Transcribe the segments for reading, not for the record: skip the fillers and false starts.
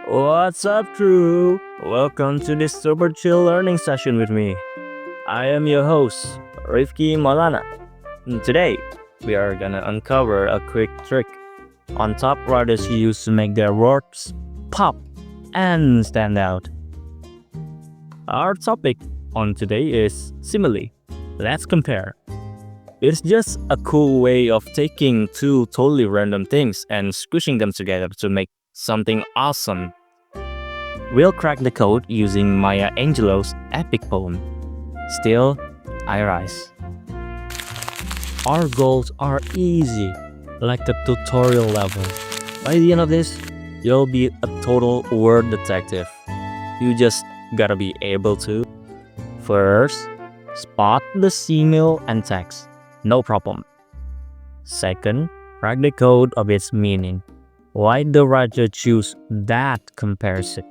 What's up, crew? Welcome to this super chill learning session with me. I am your host, Rifki Maulana. And today, we are gonna uncover a quick trick on top writers use to make their words pop and stand out. Our topic on today is simile. Let's compare. It's just a cool way of taking two totally random things and squishing them together to make something awesome. We'll crack the code using Maya Angelou's epic poem, Still I Rise. Our goals are easy, like the tutorial level. By the end of this, you'll be a total word detective. You just gotta be able to first, spot the simile and text. No problem. Second, crack the code of its meaning. Why the writer choose that comparison?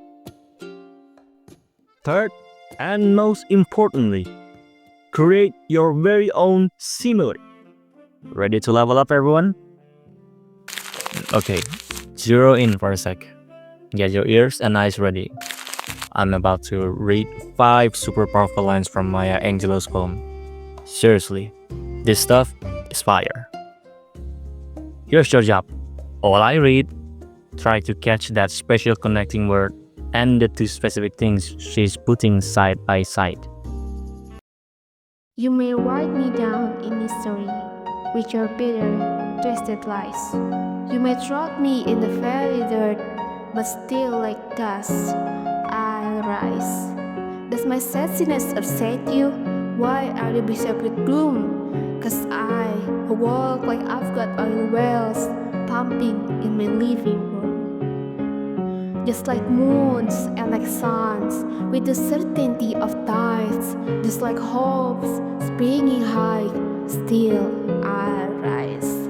Third, and most importantly, create your very own simile. Ready to level up, everyone? Okay, zero in for a sec. Get your ears and eyes ready. I'm about to read 5 super powerful lines from Maya Angelou's poem. Seriously, this stuff is fire. Here's your job. All I read, try to catch that special connecting word and the two specific things she's putting side by side. You may write me down in history with your bitter, twisted lies. You may trot me in the very dirt, but still like dust, I'll rise. Does my sassiness upset you? Why are you beset with gloom? 'Cause I walk like I've got oil wells pumping in my living room. Just like moons and like suns, with the certainty of tides, just like hopes springing high, still I rise.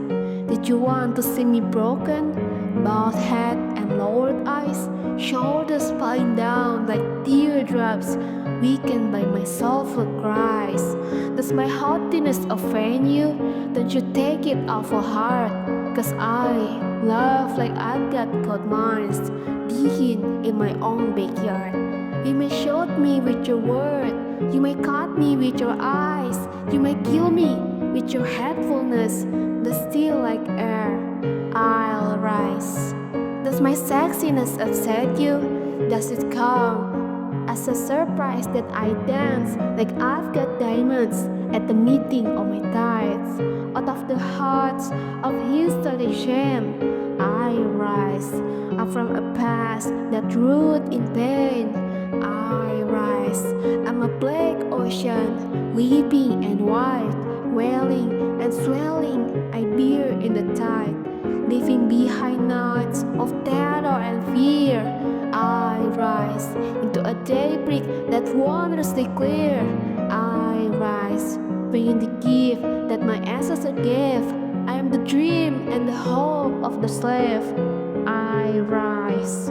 Did you want to see me broken? Bowed head and lowered eyes, shoulders falling down like teardrops, weakened by my soulful cries. Does my haughtiness offend you? Don't you take it awful hard, 'cause I love like I've got gold mines digging in my own backyard. You may shoot me with your word, you may cut me with your eyes, you may kill me with your hatefulness, but still like air, I'll rise. Does my sexiness upset you? Does it come as a surprise that I dance like I've got diamonds at the meeting of my tides? Out of the hearts of history shame, I rise. I'm from a past that rooted in pain, I rise. I'm a black ocean, leaping and wide, wailing and swelling, I bear in the tide, leaving behind nights of terror and fear. I rise into a daybreak that wondrously clear. I rise, bringing the gift that my ancestors gave. I am the dream and the hope of the slave. I rise,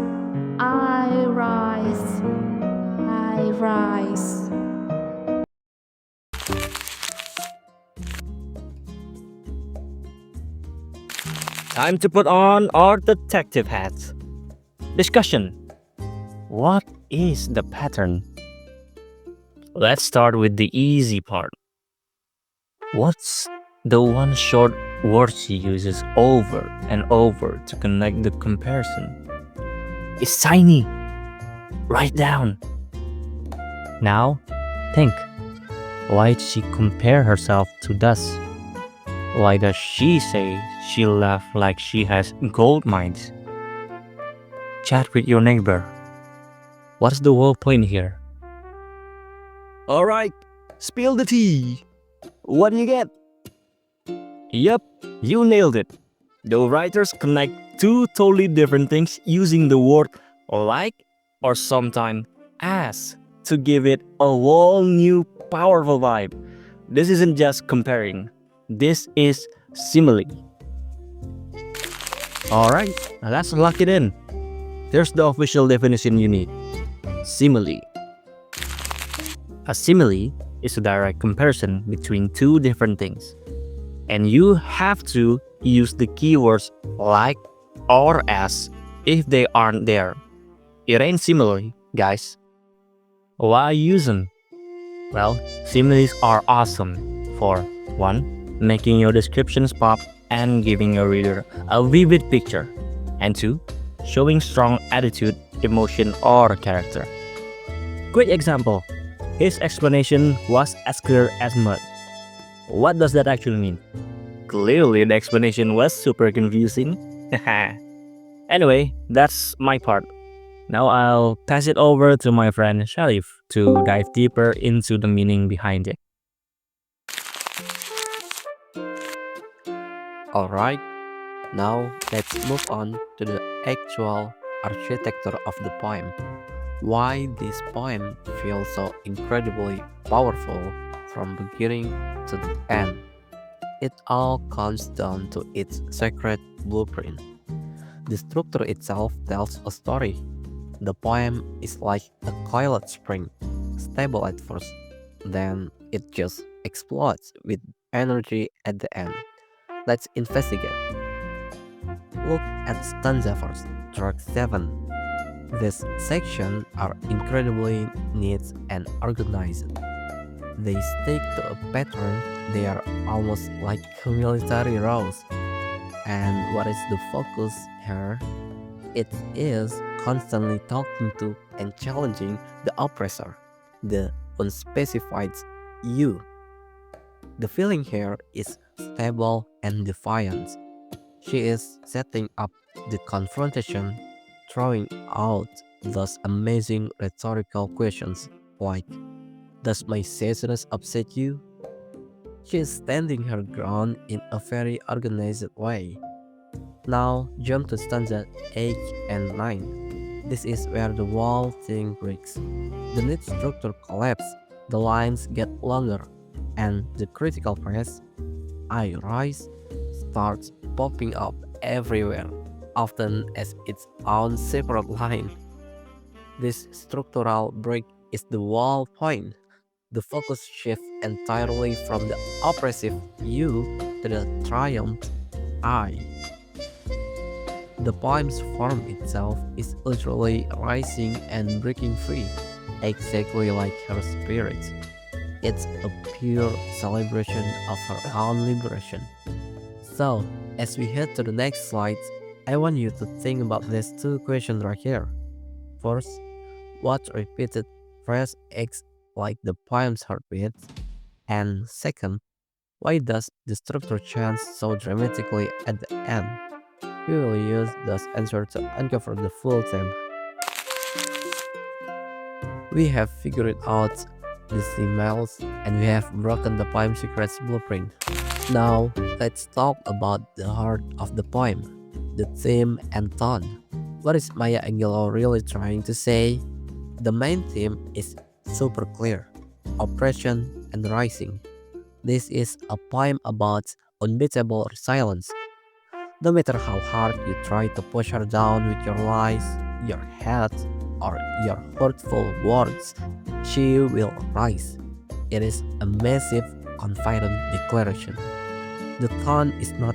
I rise, I rise. Time to put on our detective hats. Discussion. What is the pattern? Let's start with the easy part. What's the one short word she uses over and over to connect the comparison? It's tiny. Write down. Now, think. Why did she compare herself to dust? Why does she say she laughs like she has gold mines? Chat with your neighbor. What's the whole point here? Alright, spill the tea. What do you get? Yep, you nailed it. The writers connect two totally different things using the word like or sometimes as to give it a whole new powerful vibe. This isn't just comparing, this is simile. Alright, now let's lock it in. Here's the official definition you need. Simile. A simile is a direct comparison between two different things. And you have to use the keywords like or as if they aren't there. It ain't simile, guys. Why use them? Well, similes are awesome for 1. Making your descriptions pop and giving your reader a vivid picture, and 2. Showing strong attitude, emotion, or character. Quick example. His explanation was as clear as mud. What does that actually mean? Clearly, the explanation was super confusing. Anyway, that's my part. Now I'll pass it over to my friend Sharif to dive deeper into the meaning behind it. Alright, now let's move on to the actual architecture of the poem. Why this poem feels so incredibly powerful from beginning to the end. It all comes down to its sacred blueprint. The structure itself tells a story. The poem is like a coiled spring, stable at first, then it just explodes with energy at the end. Let's investigate. Look at stanza first, track 7. These sections are incredibly neat and organized. They stick to a pattern, they are almost like military rows. And what is the focus here? It is constantly talking to and challenging the oppressor, the unspecified you. The feeling here is stable and defiant. She is setting up the confrontation, throwing out those amazing rhetorical questions like, does my sadness upset you? She is standing her ground in a very organized way. Now jump to stanza 8 and 9. This is where the whole thing breaks. The neat structure collapses, the lines get longer, and the critical phrase, I rise, starts popping up everywhere, often as its own separate line. This structural break is the wall point. The focus shifts entirely from the oppressive you to the triumph I. The poem's form itself is literally rising and breaking free, exactly like her spirit. It's a pure celebration of her own liberation. So, as we head to the next slides, I want you to think about these two questions right here. First, what repeated phrase acts like the poem's heartbeat? And second, why does the structure change so dramatically at the end? We will use those answers to uncover the full theme. We have figured out the Similes and we have broken the poem secret's blueprint. Now, let's talk about the heart of the poem, the theme and tone. What is Maya Angelou really trying to say? The main theme is super clear: oppression and rising. This is a poem about unbeatable resilience. No matter how hard you try to push her down with your lies, your hate, or your hurtful words, she will rise. It is a massive, confident declaration. The tone is not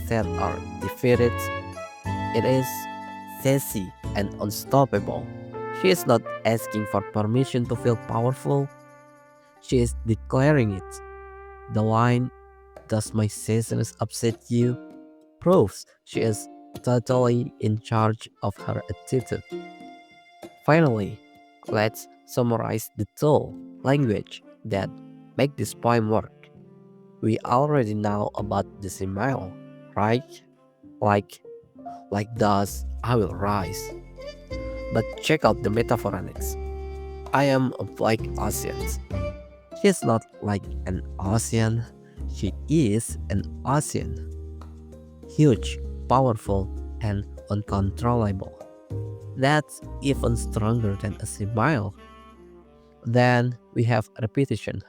sad or defeated, it is sassy and unstoppable. She is not asking for permission to feel powerful, she is declaring it. The line, does my sadness upset you? Proves she is totally in charge of her attitude. Finally, let's summarize the tool, language that make this poem work. We already know about the simile, right? Like, like thus I will rise. But check out the metaphor next. I am a black ocean. She is not like an ocean, she is an ocean. Huge, powerful and uncontrollable. That's even stronger than a smile. Then we have repetition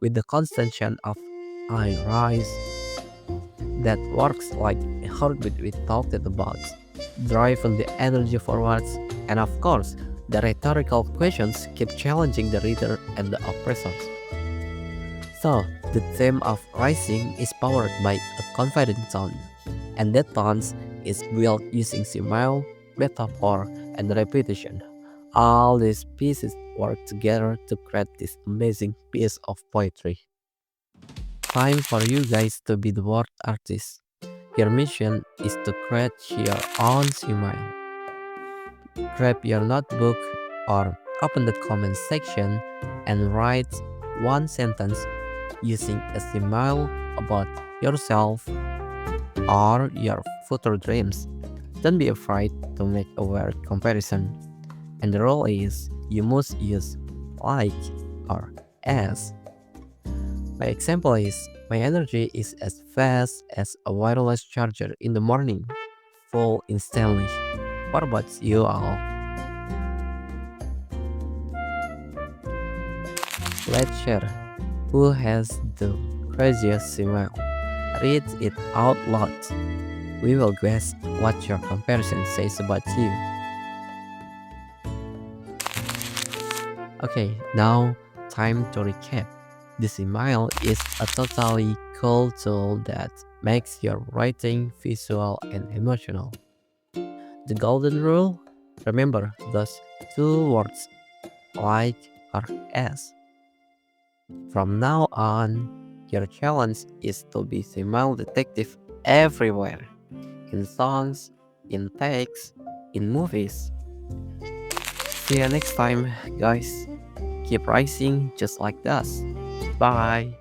with the constant chant of I rise that works like a heartbeat we talked about, driving the energy forwards, and of course, the rhetorical questions keep challenging the reader and the oppressors. So, the theme of rising is powered by a confident tone, and that tone is built using simile, metaphor, and repetition. All these pieces work together to create this amazing piece of poetry. Time for you guys to be the word artists. Your mission is to create your own simile. Grab your notebook or open the comment section and write one sentence using a simile about yourself or your future dreams. Don't be afraid to make a word comparison. And the rule is you must use like or as. My example is my energy is as fast as a wireless charger in the morning, full instantly. What about you all? Let's share who has the craziest smile. Read it out loud. We will guess what your comparison says about you. Okay, now time to recap. The smile is a totally cool tool that makes your writing visual and emotional. The golden rule? Remember those two words, like or as. From now on, your challenge is to be smile detective everywhere. In songs, in text, in movies. See you next time, guys. Keep rising just like us. Bye.